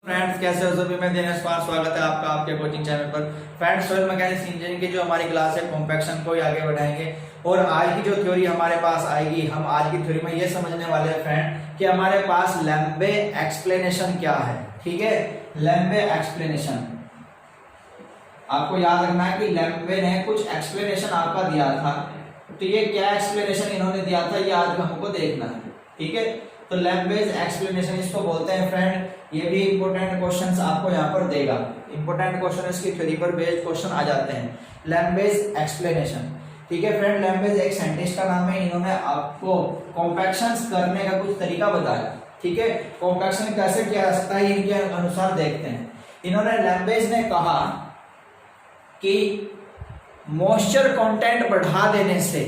Friends, कैसे हो सभी? मैं दिनेश कुमार, स्वागत है आपका आपके कोचिंग चैनल पर। फ्रेंड्स, सॉइल मैकेनिक्स इंजीनियरिंग की जो हमारी क्लास है कॉम्पैक्शन को ही आगे बढ़ाएंगे और आज की जो थ्योरी हमारे पास आएगी, हम आज की थ्योरी में ये समझने वाले हैं फ्रेंड कि हमारे पास लैम्बे एक्सप्लेनेशन क्या है। ठीक है, लैम्बे एक्सप्लेनेशन आपको याद रखना है कि लैम्बे ने कुछ एक्सप्लेनेशन आपका दिया था, तो ये क्या एक्सप्लेनेशन इन्होंने दिया था ये आज हमको देखना है। ठीक है, तो लैम्बेज एक्सप्लेनेशन इसको बोलते हैं फ्रेंड। ये भी इंपॉर्टेंट क्वेश्चंस आपको यहाँ पर देगा, इंपॉर्टेंट क्वेश्चन इसकी थ्योरी पर बेस्ड क्वेश्चन आ जाते हैं। लैम्बेज एक्सप्लेनेशन, ठीक है फ्रेंड। लैम्बेज एक साइंटिस्ट का नाम है, इन्होंने आपको कॉम्पैक्शंस करने का कुछ तरीका बताया। ठीक है, कॉम्पैक्शन कैसे किया जा सकता है इनके अनुसार देखते हैं। इन्होंने लैम्बेज ने कहा कि मॉइस्चर कंटेंट बढ़ा देने से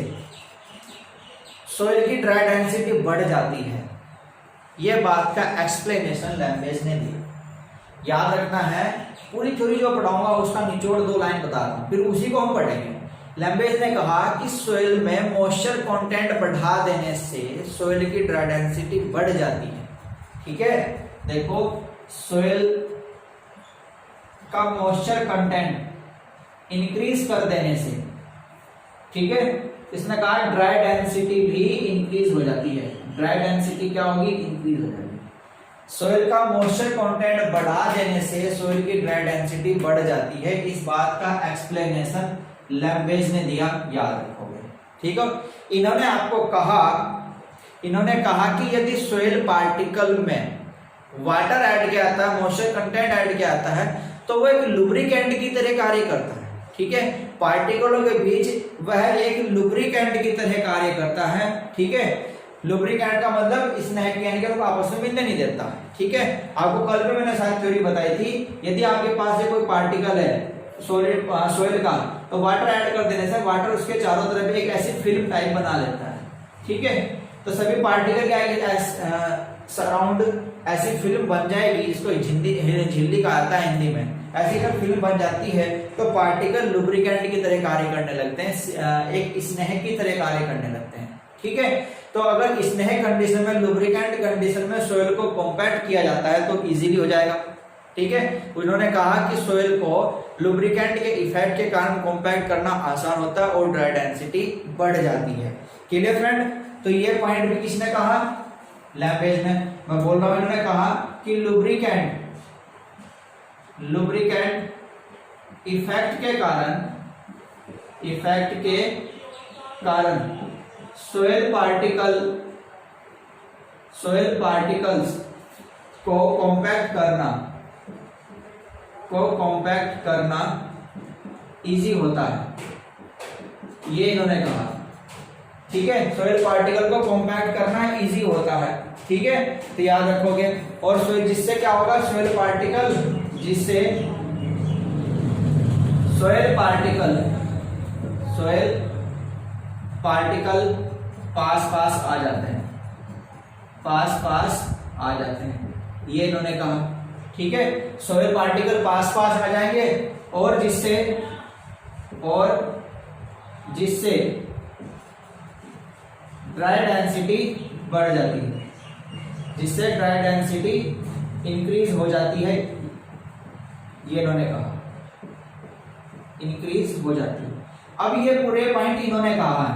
सॉइल की ड्राई डेंसिटी बढ़ जाती है। यह बात का एक्सप्लेनेशन लैम्बेज ने दिया। याद रखना है, पूरी थ्योरी जो पढ़ाऊंगा उसका निचोड़ 2 लाइन बता रहा हूं, फिर उसी को हम पढ़ेंगे। लैम्बेज ने कहा कि सॉइल में मॉइस्चर कंटेंट बढ़ा देने से सॉइल की ड्राई डेंसिटी बढ़ जाती है। ठीक है, देखो सॉइल का मॉइस्चर कंटेंट इंक्रीज कर देने से, ठीक है, इसने कहा ड्राई डेंसिटी भी इंक्रीज हो जाती है। ड्राई डेंसिटी क्या होगी? इंक्रीज हो जाएगी। सॉइल का मॉइस्चर कंटेंट बढ़ा देने से सॉइल की ड्राई डेंसिटी बढ़ जाती है। इस बात का एक्सप्लेनेशन लैम्बेज ने दिया, याद रखोगे। ठीक है, इन्होंने कहा कि यदि सॉइल पार्टिकल में वाटर ऐड किया जाता है, मॉइस्चर कंटेंट ऐड किया जाता है, तो वो एक लुब्रिकेंट की तरह कार्य करता है। ठीक है, पार्टिकलों के बीच वह एक लुब्रिकेंट की तरह कार्य करता है। ठीक है, लुब्रिकेंट का मतलब स्नेह केमिकल को आपस में मिलने नहीं देता। ठीक है, आपको कल भी मैंने शायद थ्योरी बताई थी, यदि आपके पास कोई पार्टिकल है सॉइल का, तो वाटर ऐड कर देने से वाटर उसके चारों तरफ एक ऐसी फिल्म टाइप बना लेता है। ठीक है, तो सभी पार्टिकल क्या सराउंड ऐसी फिल्म बन जाएगी, इसको झिल्ली कहा जाता है हिंदी में। ऐसी जब फिल्म बन जाती है तो पार्टिकल लुब्रिकेंट की तरह कार्य करने लगते हैं, एक स्नेह की तरह कार्य करने लगते हैं। ठीक है, तो अगर स्नेह कंडीशन में, लुब्रिकेंट कंडीशन में सॉइल को कॉम्पैक्ट किया जाता है तो इजीली हो जाएगा। ठीक है, उन्होंने कहा कि सॉइल को लुब्रिकेंट के इफेक्ट के कारण कॉम्पैक्ट करना आसान होता है और ड्राई डेंसिटी बढ़ जाती है। Clear friend? तो ये पॉइंट भी किसने कहा? लैम्बेज ने। मैं बोल रहा हूं, इन्होंने कहा कि लुब्रिकेंट इफेक्ट के कारण सॉइल पार्टिकल्स को कॉम्पैक्ट करना इजी होता है, ये इन्होंने कहा। ठीक है, सॉइल पार्टिकल को कॉम्पैक्ट करना इजी होता है। ठीक है, तो याद रखोगे। और सॉइल जिससे क्या होगा? सॉइल पार्टिकल पास आ जाते हैं, ये इन्होंने कहा। ठीक है, सॉइल पार्टिकल पास आ जाएंगे और जिससे ड्राई डेंसिटी बढ़ जाती है, जिससे ड्राई डेंसिटी इंक्रीज हो जाती है, ये इन्होंने कहा, इंक्रीज हो जाती है। अब ये पूरे पॉइंट इन्होंने कहा है,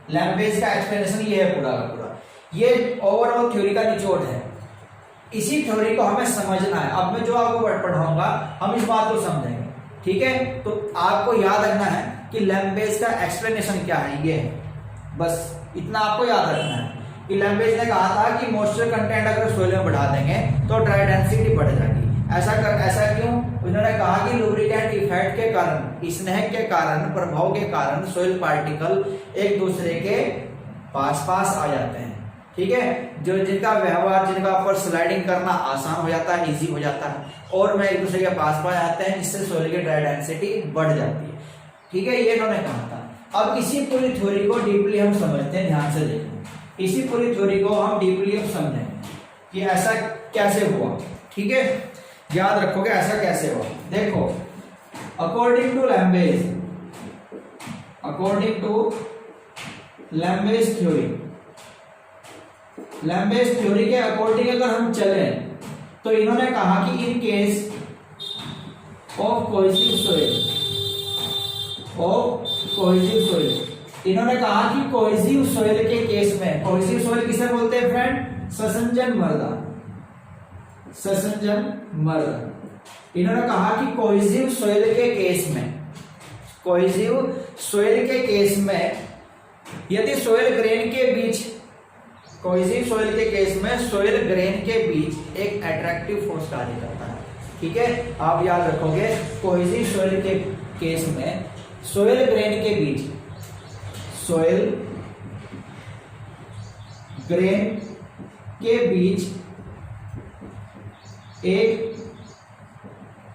लैम्बेज का एक्सप्लेनेशन ये है पूरा का पूरा। ये ओवरऑल थ्योरी का निचोड़ है। इसी थ्योरी को हमें समझना है। अब मैं जो आपको पढ़ाऊंगा हम इस बात को समझेंगे। ठीक है, तो आपको याद रखना है कि लैम्बेज का एक्सप्लेनेशन क्या है, ये है, बस इतना आपको याद रखना है कि लैम्बेज ने कहा था कि मॉइस्चर कंटेंट अगर सॉइल में बढ़ा देंगे तो ड्राई डेंसिटी बढ़ जाएगी। ऐसा क्यों? उन्होंने कहा कि लुब्रिकेंट इफेक्ट के कारण, स्नेह के कारण, प्रभाव के कारण सॉइल पार्टिकल एक दूसरे के पास आ जाते हैं। ठीक है, जो जिनका ऊपर स्लाइडिंग करना आसान हो जाता है, इजी हो जाता है, और में एक दूसरे के पास जाते हैं, जिससे सॉइल की ड्राई डेंसिटी बढ़ जाती है। ठीक है, ये इन्होंने कहा था। अब इसी पूरी थ्योरी को डीपली हम समझते हैं, ध्यान से देखो। इसी पूरी थ्योरी को हम डीपली समझेंगे कि ऐसा कैसे हुआ। ठीक है, याद रखोगे ऐसा कैसे हुआ। देखो, अकॉर्डिंग टू लैम्बेज थ्योरी के अकॉर्डिंग अगर हम चलें तो इन्होंने कहा कि in case of cohesive soil, इन्होंने कहा कि कोहेसिव सोइल के केस में, कोहेसिव सोइल किसे बोलते हैं फ्रेंड? ससंजन मृदा, ससंजन मृदा। इन्होंने कहा कि कोहेसिव सोइल के केस में, कोहेसिव सोइल के केस में यदि सोइल ग्रेन के बीच, कोहेसिव सोइल के केस में सोइल ग्रेन के बीच एक अट्रैक्टिव फोर्स कार्य करता है। ठीक है, आप याद रखोगे कोहेसिव सोइल के केस में सोइल ग्रेन के बीच, सोइल ग्रेन के बीच एक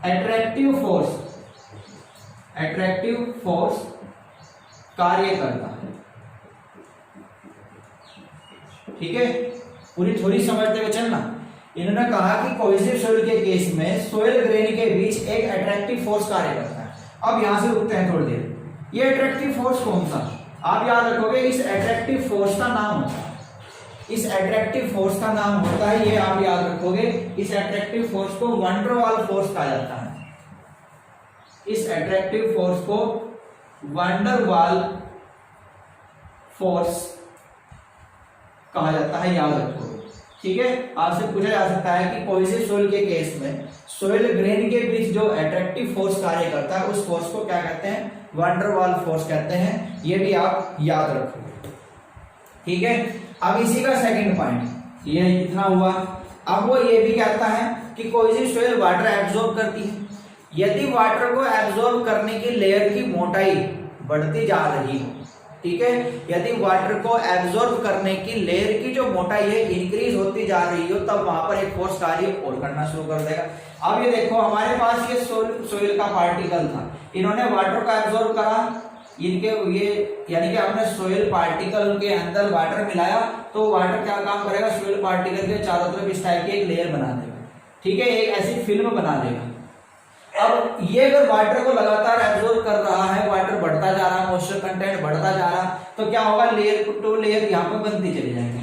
अट्रैक्टिव फोर्स कार्य करता है। ठीक है, पूरी थोड़ी समझते हुए चलना। इन्होंने कहा कि कोहेसिव सोइल के केस में सोइल ग्रेन के बीच एक अट्रैक्टिव फोर्स कार्य करता है। अब यहां से रुकते हैं थोड़ी देर। ये अट्रैक्टिव फोर्स कौन सा? आप याद रखोगे इस अट्रैक्टिव फोर्स का नाम होता है, इस अट्रैक्टिव फोर्स का नाम होता है, ये आप याद रखोगे, इस अट्रैक्टिव फोर्स को वंडर वाल फोर्स कहा जाता है। इस अट्रैक्टिव फोर्स को वंडर वाल फोर्स कहा जाता है, याद रखोगे। ठीक है, आपसे पूछा जा सकता है कि कोहेसिव सोइल के केस में सोइल ग्रेन के बीच जो अट्रैक्टिव फोर्स कार्य करता है उस फोर्स को क्या कहते हैं? वंडर वाल फोर्स कहते हैं। ये भी आप याद रखोगे। ठीक है, अब इसी का सेकंड पॉइंट, ये इतना हुआ। अब वो ये भी कहता है कि कोहेसिव सोइल वाटर एब्जॉर्ब करती है। यदि वाटर को एब्जॉर्ब करने की लेयर की मोटाई बढ़ती जा रही हो, ठीक है, यदि वाटर को एब्जॉर्ब करने की लेयर की जो मोटाई है इंक्रीज होती जा रही हो, तब वहां पर एक फोर्स कार्य और करना शुरू कर देगा। अब ये देखो, हमारे पास ये सोइल का पार्टिकल था, इन्होंने वाटर को एब्जॉर्ब करा, इनके ये यानी कि आपने सोइल पार्टिकल के अंदर वाटर मिलाया, तो वाटर क्या काम करेगा? सोइल पार्टिकल के चारों तरफ इस टाइप की एक लेयर बना देगा। ठीक है, एक ऐसी फिल्म बना देगा। अब ये अगर वाटर को लगातार एब्जॉर्ब कर रहा है, वाटर बढ़ता जा रहा है, मॉइस्चर कंटेंट बढ़ता जा रहा, तो क्या होगा? लेयर टू लेयर यहाँ पर बनती चली जाएंगी,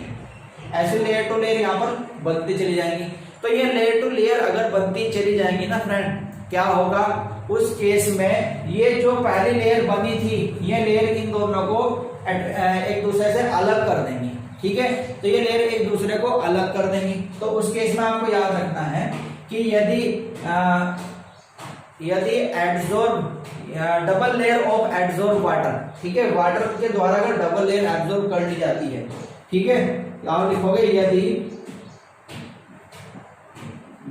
ऐसे लेयर टू लेयर यहाँ पर बनती चली जाएंगी। तो ये लेयर टू लेयर अगर बनती चली जाएंगी ना फ्रेंड, क्या होगा? उस केस में ये जो पहली लेयर बनी थी, ये लेयर इन दोनों को एक दूसरे से अलग कर देंगी। ठीक है, तो ये लेयर एक दूसरे को अलग कर देंगी। तो उस केस में आपको याद रखना है कि यदि absorb double layer of absorb water, ठीक है, वाटर के द्वारा अगर डबल लेयर एब्जॉर्ब कर ली जाती है, ठीक है, आप लिखोगे यदि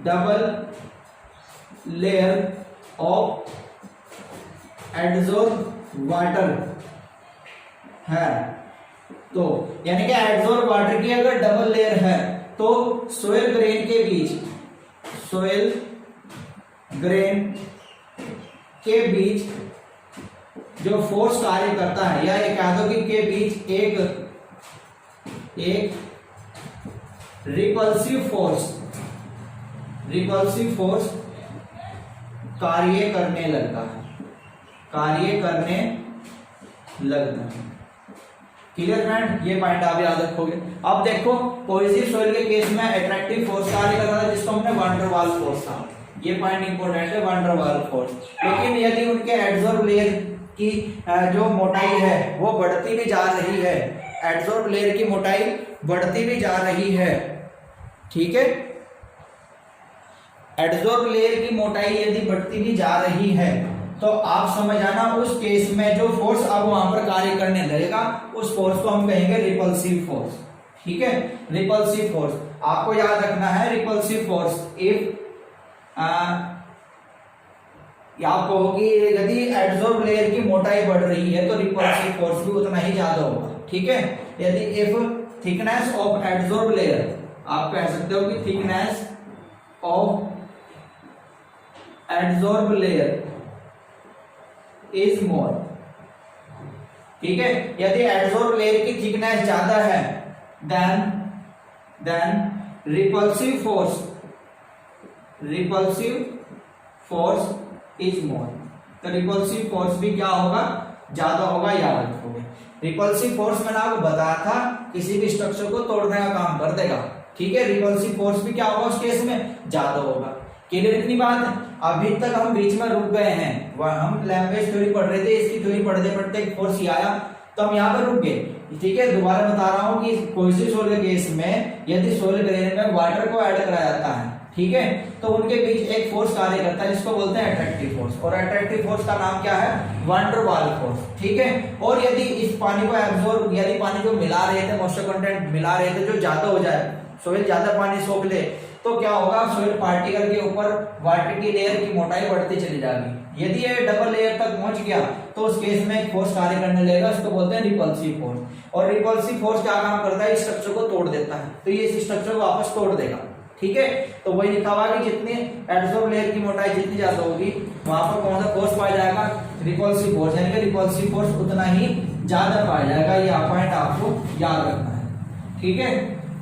double layer of absorb water है, तो यानी कि एब्जॉर्ब वाटर की अगर डबल लेयर है, तो सोइल ग्रेन के बीच, सोइल ग्रेन के बीच जो फोर्स कार्य करता है, या ये कह दो कि के बीच एक रिपल्सिव फोर्स कार्य करने लगता है, क्लियर फ्रेंड? ये पॉइंट आप याद रखोगे। अब देखो, कोहेसिव सोइल के केस में अट्रैक्टिव फोर्स कार्य कर रहा था, जिसको हमने वंडर वाल फोर्स कहा। ये पॉइंट इंपॉर्टेंट है, वंडर वाल फोर्स। लेकिन यदि उनके एब्जॉर्ब लेयर की जो मोटाई है वो बढ़ती भी जा रही है, एब्जॉर्ब लेयर की मोटाई बढ़ती भी जा रही है, ठीक है, एब्जॉर्ब लेयर की मोटाई यदि बढ़ती भी जा रही है, तो आप समझ आना उस केस में जो फोर्स अब वहां पर कार्य करने लगेगा, उस फोर्स को हम कहेंगे रिपल्सिव फोर्स। ठीक है, रिपल्सिव फोर्स आपको याद रखना है। रिपल्सिव फोर्स इफ आपको होगी, यदि एब्जॉर्ब लेयर की मोटाई बढ़ रही है तो रिपल्सिव फोर्स भी उतना ही ज्यादा होगा। ठीक है, यदि if thickness of absorb layer, आप कह सकते हो कि thickness of absorb layer is more, ठीक है, यदि एब्जॉर्ब लेयर की थिकनेस ज्यादा है then repulsive force is more, तो रिपल्सिव फोर्स भी क्या होगा? ज्यादा होगा, याद रखोगे। रिपल्सिव फोर्स मैंने आपको बताया था किसी भी स्ट्रक्चर को तोड़ने का काम कर देगा, ठीक है, रिपल्सिव फोर्स भी क्या होगा उस केस में, ज्यादा होगा। क्लियर इतनी बात है। अभी तक हम बीच में रुक गए हैं, हम लैम्बर्ट थ्योरी पढ़ रहे थे, इसकी थ्योरी पढ़ते पढ़ते एक फोर्स आया तो हम यहाँ पर रुक गए। ठीक है, दोबारा बता रहा हूँ कि कोई सोलर केस में यदि सोलर ग्रेन में वाटर को ऐड कराया जाता है, ठीक है, तो उनके बीच एक फोर्स कार्य करता है जिसको बोलते हैं अट्रैक्टिव फोर्स, और अट्रैक्टिव फोर्स का नाम क्या है, वैन डर वाल फोर्स। ठीक है, और यदि इस पानी को एब्जॉर्ब, यदि पानी जो मिला रहे थे, मॉइस्चर कंटेंट मिला रहे थे, जो ज्यादा हो जाए, सोइल ज्यादा पानी सोख ले, तो क्या होगा, सोइल पार्टिकल के ऊपर वाटर की लेयर की मोटाई बढ़ती चली जाएगी। यदि ये डबल लेयर तक पहुंच गया तो उस केस में एक फोर्स कार्य करने लगेगा, उसको बोलते हैं रिपल्सिव फोर्स। और रिपल्सिव फोर्स क्या काम करता है, इस स्ट्रक्चर को तोड़ देता है, तो ये इस स्ट्रक्चर को वापस तोड़ देगा। ठीक है, तो वही लिखा हुआ कि जितनी एडसॉर्ब लेयर की मोटाई जितनी ज्यादा होगी, वहां पर कौन सा फोर्स पाया जाएगा, रिपल्सिव फोर्स, यानी कि रिपल्सिव फोर्स उतना ही ज्यादा पाया जाएगा। ये पॉइंट आपको याद रखना है। ठीक है,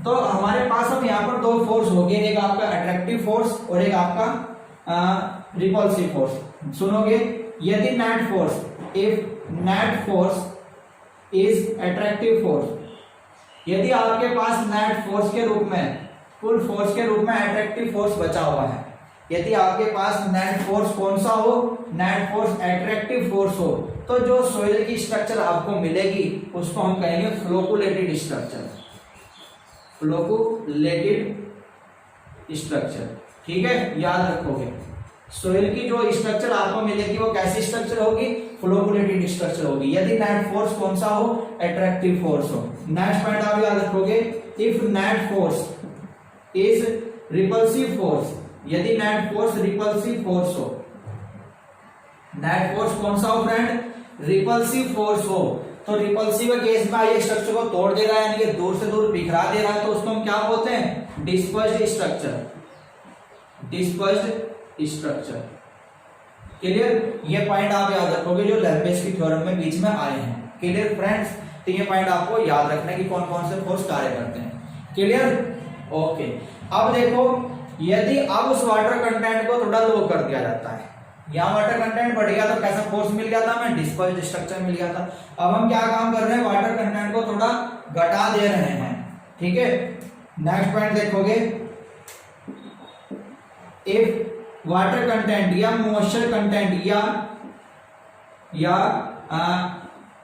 तो हमारे पास अब यहाँ पर दो फोर्स हो गए, एक आपका अट्रैक्टिव फोर्स और एक आपका रिपल्सिव फोर्स। सुनोगे, यदि net force, if net force is attractive force, यदि आपके पास नेट फोर्स के रूप में, कुल फोर्स के रूप में अट्रैक्टिव फोर्स बचा हुआ है, यदि आपके पास नेट फोर्स कौन सा हो, नेट फोर्स अट्रैक्टिव फोर्स हो, तो जो सोइल की स्ट्रक्चर आपको मिलेगी उसको हम कहेंगे फ्लोकुलेटेड स्ट्रक्चर, फ्लोकुलेटेड स्ट्रक्चर। ठीक है, याद रखोगे, सोइल की जो स्ट्रक्चर आपको मिलेगी वो कैसी स्ट्रक्चर होगी, फ्लोकुलेटेड स्ट्रक्चर होगी, यदि नेट फोर्स कौन सा हो, अट्रैक्टिव फोर्स हो। नेक्स्ट पॉइंट आप याद रखोगे, if net force is repulsive force, यदि नेट फोर्स रिपल्सिव फोर्स हो, नेट फोर्स कौन सा हो फ्रेंड, रिपल्सिव फोर्स हो, तो रिपल्सिव केस में ये स्ट्रक्चर को तोड़ दे रहा है, यानी कि दूर से दूर बिखरा दे रहा है, तो उसको हम क्या बोलते हैं, dispersed structure, dispersed structure. Clear, ये पॉइंट आप याद रखोगे जो लैम्बर्ट की थ्योरम में बीच में आए हैं। क्लियर फ्रेंड्स, तो ये पॉइंट आपको याद रखना है कि कौन कौन से फोर्स कार्य करते हैं। Clear, okay. अब देखो, यदि अब उस वाटर कंटेंट को थोड़ा लो कर दिया जाता है, यहाँ वाटर कंटेंट बढ़ गया तो कैसा फोर्स मिल गया था हमें, डिस्पर्स्ड स्ट्रक्चर मिल गया था। अब हम क्या काम कर रहे हैं, वाटर कंटेंट को थोड़ा घटा दे रहे हैं। ठीक है, नेक्स्ट पॉइंट देखोगे, इफ वाटर कंटेंट या मॉइस्चर कंटेंट या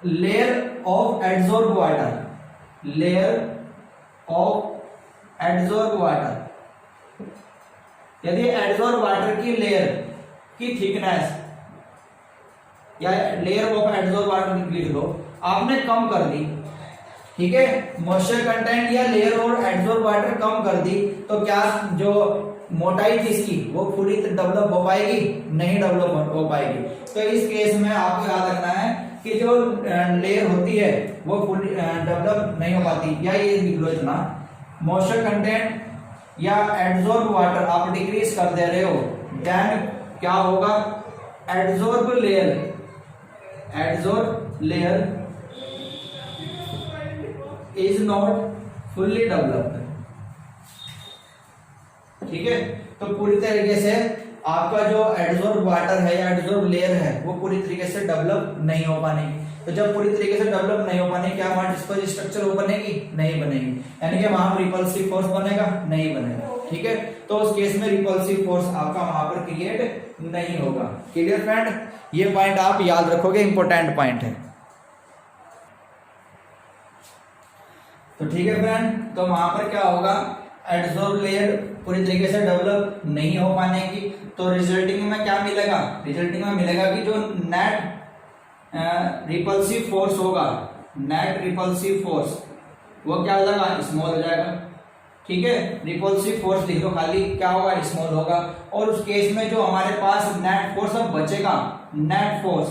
layer of adsorb water, layer of adsorb water, यदि एडसॉर्ब वाटर की लेयर की थिकनेस या लेयर ऑफ एडसॉर्ब वाटर लिख लो, आपने कम कर दी, ठीक है, मॉइस्चर कंटेंट या लेयर और एडसॉर्ब वाटर कम कर दी, तो क्या जो मोटाई थी इसकी वो पूरी डेवलप हो पाएगी, नहीं डेवलप हो पाएगी। तो इस केस में आपको याद रखना है कि जो लेयर होती है वो पूरी डेवलप नहीं हो पाती, या ये लिख लो इतना, मॉइस्चर कंटेंट या एडसॉर्ब वाटर आप डिक्रीज कर दे रहे हो, देन क्या होगा, adsorb layer is not fully developed. ठीक है, तो पूरी तरीके से आपका जो एडसॉर्ब वाटर है या एडसॉर्ब लेयर है वो पूरी तरीके से डेवलप नहीं हो पाने की। तो जब पूरी तरीके से डेवलप नहीं हो पाने, क्या वहां डिस्पर्स्ड स्ट्रक्चर वो बनेगी, नहीं बनेगी, यानी कि वहां रिपल्सिव फोर्स बनेगा, नहीं बनेगा। ठीक है, तो उस केस में रिपल्सिव फोर्स आपका वहां पर क्रिएट नहीं होगा। क्लियर फ्रेंड, ये पॉइंट आप याद रखोगे, इंपॉर्टेंट पॉइंट है। तो ठीक है फ्रेंड, तो वहां पर क्या होगा, एडसॉर्ब लेयर पूरी तरीके से डेवलप नहीं हो पाने की, तो रिजल्टिंग में क्या मिलेगा, रिजल्टिंग में मिलेगा कि जो नेट रिपल्सिव फोर्स होगा, नेट रिपल्सिव फोर्स वो क्या हो जाएगा, स्मॉल हो जाएगा। ठीक है, रिपल्सिव फोर्स लिख लो खाली, क्या होगा, स्मॉल होगा। और उस केस में जो हमारे पास नेट फोर्स अब बचेगा, नेट फोर्स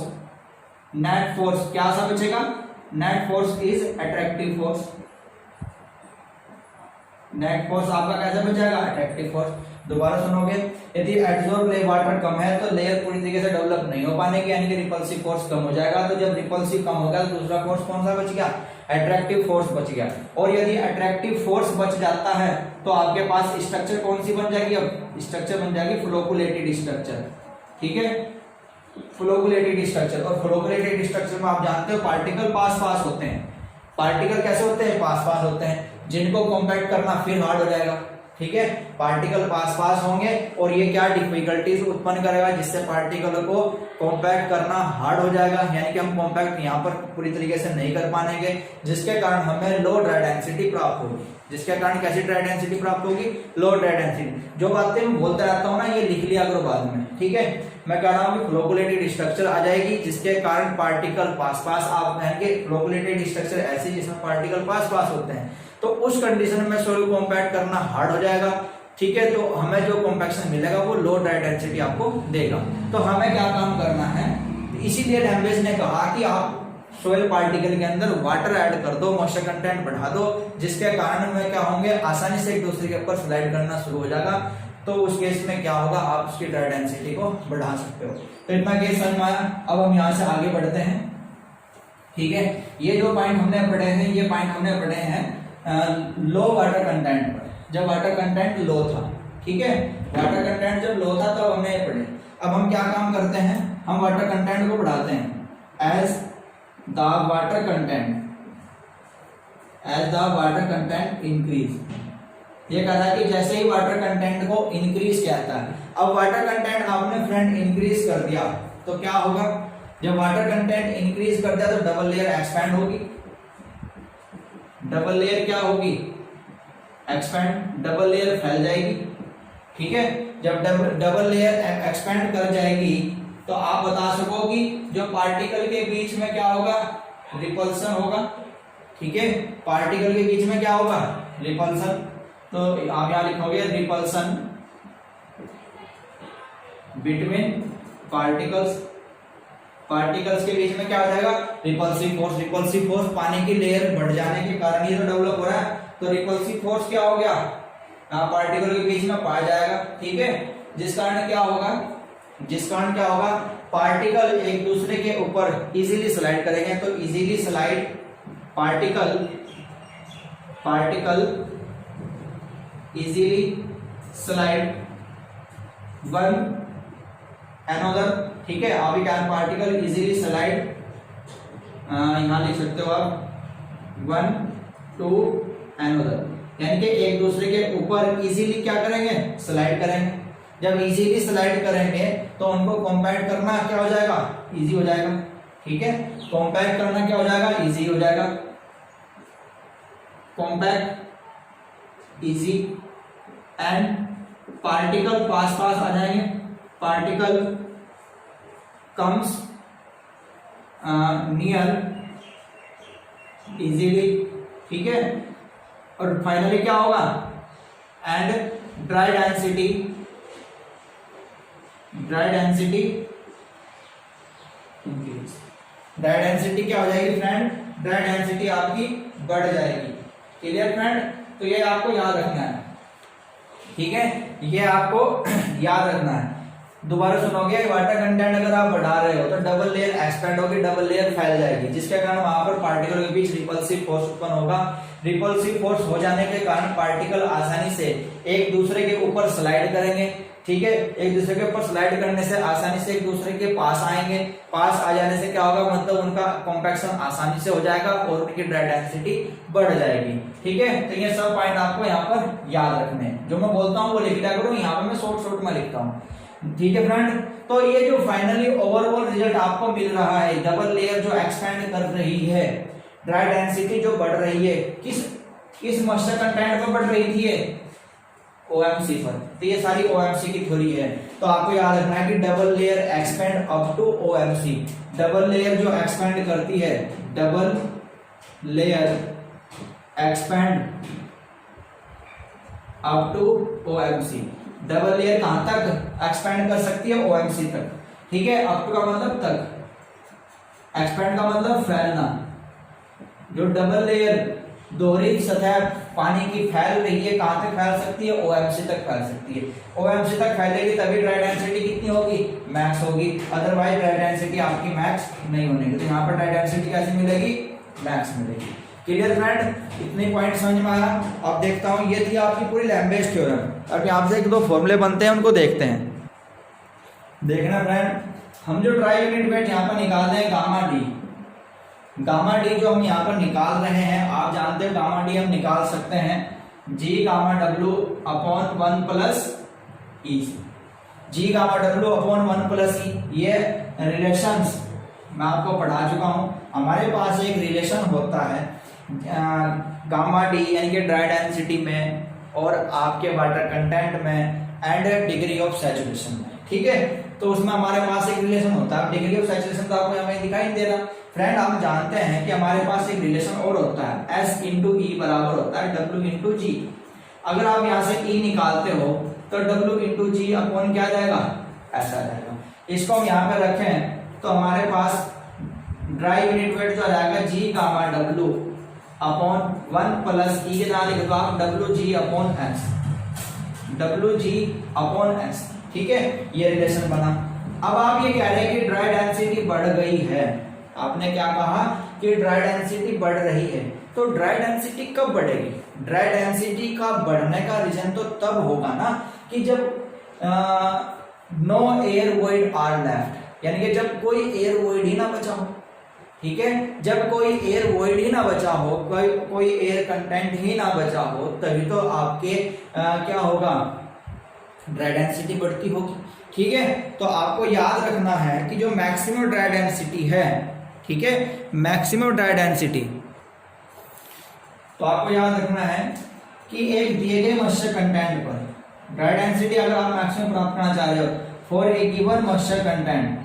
क्या सा बचेगा, net force is attractive force, net force आपका कैसे बचेगा, अट्रैक्टिव फोर्स। दोबारा सुनोगे, यदि एडसॉर्ब वाटर कम है तो लेयर पूरी तरीके से डेवलप नहीं हो पाने की, यानी कि रिपल्सिव फोर्स कम हो जाएगा। तो जब रिपल्सिव कम हो गया तो दूसरा फोर्स कौन सा बच गया, अट्रैक्टिव फोर्स बच गया। और यदि अट्रैक्टिव फोर्स बच जाता है तो आपके पास स्ट्रक्चर कौन सी बन जाएगी, अब स्ट्रक्चर बन जाएगी फ्लोकुलेटेड स्ट्रक्चर। ठीक है, फ्लोकुलेटेड स्ट्रक्चर। और फ्लोकुलेटेड स्ट्रक्चर में आप जानते हो पार्टिकल पास होते हैं। पार्टिकल कैसे होते हैं, पास होते हैं। जिनको कॉम्पैक्ट करना फिर हार्ड हो जाएगा। ठीक है, पार्टिकल पास पास होंगे और ये क्या डिफिकल्टीज उत्पन्न करेगा, जिससे पार्टिकल को कॉम्पैक्ट करना हार्ड हो जाएगा, यानी कि हम कॉम्पैक्ट यहाँ पर पूरी तरीके से नहीं कर पाएंगे, जिसके कारण हमें लो ड्राई डेंसिटी प्राप्त होगी। जिसके कारण कैसी ड्राई डेंसिटी प्राप्त होगी, लो ड्राई डेंसिटी। जो बातें मैं बोलता रहता हूँ ना, ये लिख लिया करो बाद में। ठीक है, मैं कह रहा हूँ कि फ्लोकुलेटेड स्ट्रक्चर आ जाएगी, जिसके कारण पार्टिकल पास पास आप कहेंगे फ्लोकुलेटेड स्ट्रक्चर ऐसे जिसमें पार्टिकल पास पास होते हैं, तो उस कंडीशन में सॉइल कॉम्पैक्ट करना हार्ड हो जाएगा। ठीक है, तो हमें जो कॉम्पैक्शन मिलेगा वो लो ड्राई डेंसिटी आपको देगा। तो हमें क्या काम करना है, इसीलिए लैम्बेज ने कहा कि आप सोयल पार्टिकल के अंदर वाटर ऐड कर दो, मॉइस्चर कंटेंट बढ़ा दो, जिसके कारण में क्या होंगे, आसानी से एक दूसरे के ऊपर स्लाइड करना शुरू हो जाएगा। तो उस केस में क्या होगा, आप उसकी ड्राई डेंसिटी को बढ़ा सकते हो। तो इतना केस समझ में आया। अब हम यहाँ से आगे बढ़ते हैं। ठीक है, ये जो पॉइंट हमने पढ़े हैं, ये पॉइंट हमने पढ़े हैं लो वाटर कंटेंट पर, जब वाटर कंटेंट लो था। ठीक है, वाटर कंटेंट जब लो था तो हमने ये पढ़े। अब हम क्या काम करते हैं, हम वाटर कंटेंट को बढ़ाते हैं। As the water content increase, ये कह रहा है कि जैसे ही वाटर कंटेंट को इंक्रीज किया जाता है। अब वाटर कंटेंट आपने फ्रेंड इंक्रीज कर दिया तो क्या होगा, जब वाटर कंटेंट इंक्रीज कर दिया तो डबल लेयर एक्सपैंड होगी। डबल लेयर क्या होगी, एक्सपैंड, डबल लेयर फैल जाएगी। ठीक है, जब डबल लेयर एक्सपैंड कर जाएगी तो आप बता सको कि जो पार्टिकल के बीच में क्या होगा, रिपल्सन होगा। ठीक है, पार्टिकल के बीच में क्या होगा, रिपल्सन। तो आप यहां लिखोगे रिपल्सन बिटवीन पार्टिकल्स, पार्टिकल्स के बीच में क्या हो जाएगा, रिपल्सिव फोर्स। रिपल्सिव फोर्स पानी की लेयर बढ़ जाने के कारण ये तो डेवलप हो रहा है, तो रिपल्सिव फोर्स क्या हो गया, पार्टिकल के बीच में पाया जाएगा। ठीक है, जिस कारण क्या होगा, पार्टिकल एक दूसरे के ऊपर इजीली स्लाइड करेंगे। तो easily slide particle easily slide one another. ठीक है, आप क्या पार्टिकल इजीली स्लाइड, यहां लिख सकते हो आप वन टू एनोदर, यानी कि एक दूसरे के ऊपर इजीली क्या करेंगे, स्लाइड करेंगे। जब इजीली स्लाइड करेंगे तो उनको कॉम्पैक्ट करना क्या हो जाएगा, इजी हो जाएगा। ठीक है, कॉम्पैक्ट करना क्या हो जाएगा, इजी हो जाएगा। कॉम्पैक्ट इजी एंड पार्टिकल पास पास आ जाएंगे, पार्टिकल कम्स नियर इजीली। ठीक है, और फाइनली क्या होगा, and dry density increase. Dry density क्या हो जाएगी फ्रेंड, ड्राई डेंसिटी आपकी बढ़ जाएगी। क्लियर फ्रेंड, तो ये आपको याद रखना है। ठीक है, ये आपको याद रखना है। दोबारा सुनोगे, वाटर कंटेंट अगर आप बढ़ा रहे हो तो डबल लेयर एक्सपेंड होगी, डबल लेयर फैल जाएगी, जिसके कारण वहां पर पार्टिकल के बीच रिपल्सिव फोर्स उत्पन्न होगा। रिपल्सिव फोर्स हो जाने के कारण पार्टिकल आसानी से एक दूसरे के ऊपर स्लाइड करेंगे। ठीक है, एक दूसरे के ऊपर स्लाइड करने से आसानी से एक दूसरे के पास आएंगे। पास आ जाने से क्या होगा, मतलब उनका कॉम्पैक्शन आसानी से हो जाएगा और उनकी ड्राई डेंसिटी बढ़ जाएगी। ठीक है, तो ये सब पॉइंट आपको यहाँ पर याद रखने हैं। जो मैं बोलता हूँ वो लिख लिया करो, यहाँ पर मैं शॉर्ट में लिखता हूँ। ठीक है फ्रेंड, तो ये जो फाइनली ओवरऑल रिजल्ट आपको मिल रहा है, डबल लेयर जो एक्सपेंड कर रही है, ड्राई डेंसिटी जो बढ़ रही है, किस मॉइस्चर कंटेंट पर बढ़ रही थी, ओएमसी पर। तो ये सारी ओएमसी की थ्योरी है। तो आपको याद रखना है कि double layer expand up to OMC. Double layer जो एक्सपेंड करती है, double layer expand up to OMC. Double layer कहां तक एक्सपेंड कर सकती है, ओएमसी तक। ठीक है, अप टू का मतलब तक, एक्सपेंड का मतलब फैलना। जो डबल लेयर दोहरी सतह पानी की फैल रही है, कहां तक फैल सकती है, ओएमसी तक फैल सकती है। ओएमसी तक फैलेगी तभी ड्राई डेंसिटी कितनी होगी, मैक्स होगी, अदरवाइज ड्राई डेंसिटी आपकी मैक्स नहीं होगी। तो यहाँ पर ड्राई डेंसिटी कैसे मिलेगी, मैक्स मिलेगी। क्लियर फ्रेंड, इतने पॉइंट समझ में आया। अब देखता हूं, ये थी आपकी पूरी लैम्बेज थ्योरम। अब आपसे एक दो फॉर्मूले बनते हैं, उनको देखते हैं। देखना फ्रेंड, हम जो ड्राई यूनिट वेट यहाँ पर निकाल रहे हैं गामा डी, गामा डी जो हम यहाँ पर निकाल रहे हैं, आप जानते हैं गामा डी हम निकाल सकते हैं G gamma W upon 1 plus E. G gamma W upon 1 plus E, ये रिलेशंस मैं आपको पढ़ा चुका हूं। हमारे पास एक रिलेशन होता है गामा डी यानी कि ड्राई डेंसिटी में और आपके वाटर कंटेंट में एंड डिग्री ऑफ सैचुरेशन में, ठीक है। तो उसमें हमारे पास एक रिलेशन होता है। डिग्री ऑफ सैचुरेशन तो आपको हमें दिखाई नहीं दे रहा फ्रेंड। आप जानते हैं कि हमारे पास एक रिलेशन और होता है, S इंटू ई बराबर होता है W इंटू जी। अगर आप यहाँ से E निकालते हो तो W इंटू जी अपॉन क्या जाएगा, ऐसा जाएगा। इसको हम यहाँ पे रखें तो हमारे पास ड्राई यूनिट वेट जो आ जाएगा G gamma W upon 1 plus E के जहाँ लिख दो आप W G upon S, W G upon S, ठीक है। ये रिलेशन बना। अब आप ये कह रहे हैं कि ड्राई डेंसिटी बढ़ गई है। आपने क्या कहा कि ड्राई डेंसिटी बढ़ रही है। तो ड्राई डेंसिटी कब बढ़ेगी? ड्राई डेंसिटी का बढ़ने का रीजन तो तब होगा ना कि जब no air void are left, यानी कि जब कोई एयर वॉइड ही ना बचा हो, ठीक है। जब कोई एयर वॉइड ही ना बचा हो, कोई एयर कंटेंट ही ना बचा हो, तभी तो आपके क्या होगा, ड्राई डेंसिटी बढ़ती होगी, ठीक है। तो आपको याद रखना है कि जो मैक्सिमम ड्राई डेंसिटी है, ठीक है, मैक्सिमम ड्राई डेंसिटी, तो आपको याद रखना है कि एक दिए गए मॉइस्चर कंटेंट पर ड्राई डेंसिटी अगर आप मैक्सिमम प्राप्त करना चाह रहे हो for a given moisture content,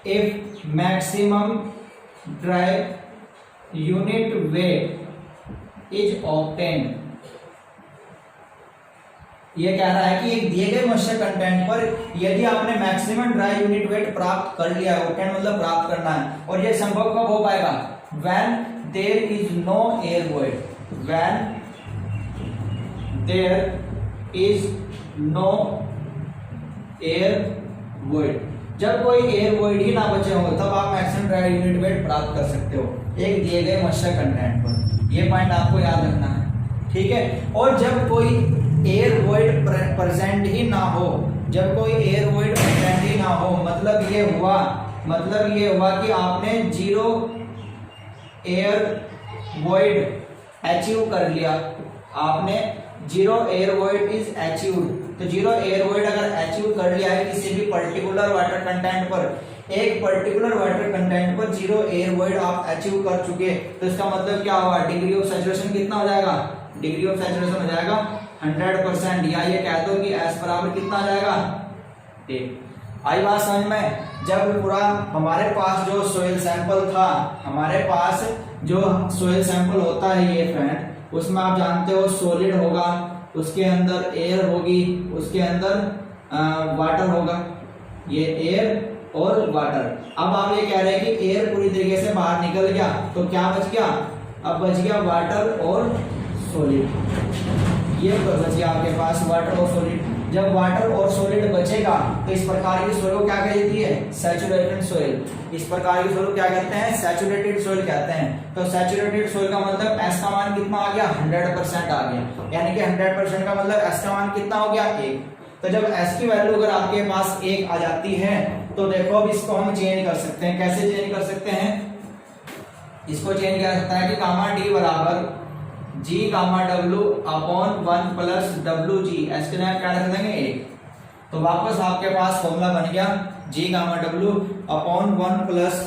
if maximum dry unit weight is obtained. ये कह रहा है कि एक दिए गए मॉइस्चर कंटेंट पर यदि आपने मैक्सिमम ड्राई यूनिट वेट प्राप्त कर लिया है, ऑब्टेन मतलब प्राप्त करना है, और ये संभव कब हो पाएगा, when there is no air void, when there is no air void. जब कोई एयर वॉइड ही ना बचे हो तब आप मैक्सिमम ड्राई यूनिट वेट प्राप्त कर सकते हो एक दिए गए मॉइस्चर कंटेंट पर। ये पॉइंट आपको याद रखना है, ठीक है। और जब कोई एयर वॉइड प्रेजेंट ही ना हो, जब कोई एयर वॉइड प्रेजेंट ही ना हो, मतलब ये हुआ कि आपने जीरो एयर वॉइड अचीव कर लिया, आपने zero air void is achieved. तो जीरो एयर वॉइड अगर अचीव कर लिया है किसी भी पर्टिकुलर वाटर कंटेंट पर, एक पर्टिकुलर वाटर कंटेंट पर जीरो एयर वॉइड आप अचीव कर चुके, तो इसका मतलब क्या होगा, डिग्री ऑफ सैचुरेशन कितना हो जाएगा, डिग्री ऑफ सैचुरेशन हो जाएगा 100%, या ये कह दो कि S बराबर कितना आ जाएगा, 1। आई बात समझ में? जब पूरा हमारे पास जो सोइल सैंपल था, हमारे पास जो सोइल सैंपल होता है ये फ्रेंड, उसमें आप जानते हो सॉलिड होगा, उसके अंदर एयर होगी, उसके अंदर वाटर होगा, ये एयर और वाटर। अब आप ये कह रहे हैं कि एयर पूरी तरीके से बाहर निकल गया तो क्या बच गया, अब बच गया वाटर और सॉलिड। ये बच गया आपके पास वाटर और सॉलिड। जब वाटर और सॉलिड बचेगा तो इस प्रकार की सोइल को क्या कहती है, सैचुरेटेड सोइल। इस प्रकार की सोइल को क्या कहते हैं, सैचुरेटेड सोइल कहते हैं। तो सैचुरेटेड सोइल का मतलब S का मान कितना आ गया, 100% आ गया, यानी कि 100% का मतलब S का मान कितना हो गया, 1। तो जब S की वैल्यू अगर आपके पास 1 आ जाती है तो देखो अब इसको हम चेंज कर सकते हैं। कैसे चेंज कर सकते हैं, इसको चेंज किया सकता है कि गामा डी बराबर जी gamma W upon 1 plus W G, S के जगह क्या रख देंगे 1। तो वापस आपके पास फॉर्मूला बन गया जी gamma W upon 1 plus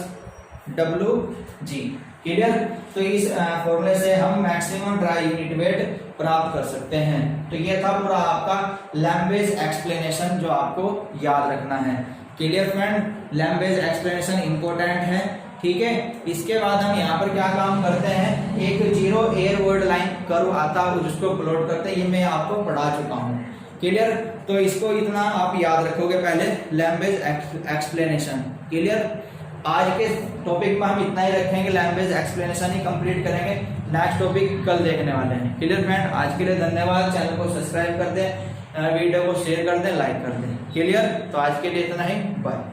W G, clear. तो इस फॉर्मूले से हम मैक्सिमम ड्राई यूनिट वेट प्राप्त कर सकते हैं। तो ये था पूरा आपका लैम्बेज एक्सप्लेनेशन जो आपको याद रखना है, क्लियर फ्रेंड। लैम्बेज एक्सप्लेनेशन इंपॉर्टेंट है, ठीक है। इसके बाद हम यहाँ पर क्या काम करते हैं, एक zero air void line curve आता है जिसको प्लॉट करते हैं, ये मैं आपको पढ़ा चुका हूँ, क्लियर। तो इसको इतना आप याद रखोगे पहले, लैम्बेज एक्सप्लेनेशन, क्लियर। आज के टॉपिक में हम इतना ही रखेंगे, लैम्बेज एक्सप्लेनेशन ही कंप्लीट करेंगे। नेक्स्ट टॉपिक कल देखने वाले हैं, क्लियर फ्रेंड। आज के लिए धन्यवाद, चैनल को सब्सक्राइब कर दें, वीडियो को शेयर कर दें, लाइक कर दें, क्लियर। तो आज के लिए इतना ही, बाय।